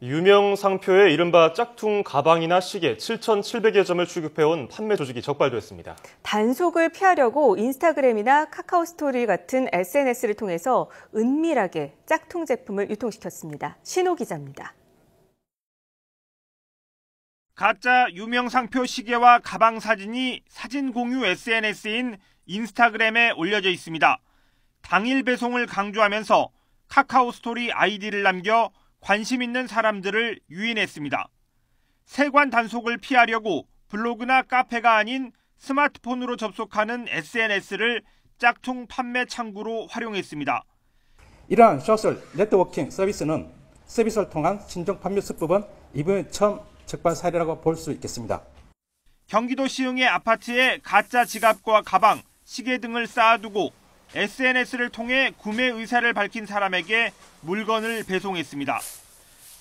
유명 상표의 이른바 짝퉁 가방이나 시계 7,700여 점을 취급해온 판매 조직이 적발됐습니다. 단속을 피하려고 인스타그램이나 카카오 스토리 같은 SNS를 통해서 은밀하게 짝퉁 제품을 유통시켰습니다. 신호 기자입니다. 가짜 유명 상표 시계와 가방 사진이 사진 공유 SNS인 인스타그램에 올려져 있습니다. 당일 배송을 강조하면서 카카오 스토리 아이디를 남겨 관심 있는 사람들을 유인했습니다. 세관 단속을 피하려고 블로그나 카페가 아닌 스마트폰으로 접속하는 SNS를 짝퉁 판매 창구로 활용했습니다. 이러한 소셜 네트워킹 서비스는 서비스를 통한 신종 판매 수법은 이번에 처음 적발 사례라고 볼 수 있겠습니다. 경기도 시흥의 아파트에 가짜 지갑과 가방, 시계 등을 쌓아두고 SNS를 통해 구매 의사를 밝힌 사람에게 물건을 배송했습니다.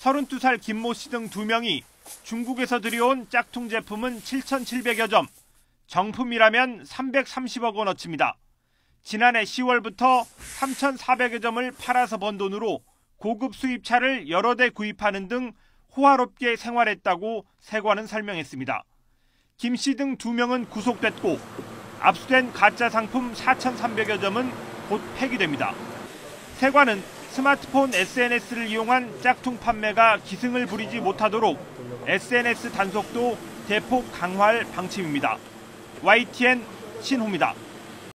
32살 김모 씨 등 2명이 중국에서 들여온 짝퉁 제품은 7,700여 점, 정품이라면 330억 원어치입니다. 지난해 10월부터 3,400여 점을 팔아서 번 돈으로 고급 수입차를 여러 대 구입하는 등 호화롭게 생활했다고 세관은 설명했습니다. 김 씨 등 2명은 구속됐고 압수된 가짜 상품 4,300여 점은 곧 폐기됩니다. 세관은 스마트폰 SNS를 이용한 짝퉁 판매가 기승을 부리지 못하도록 SNS 단속도 대폭 강화할 방침입니다. YTN 신호입니다.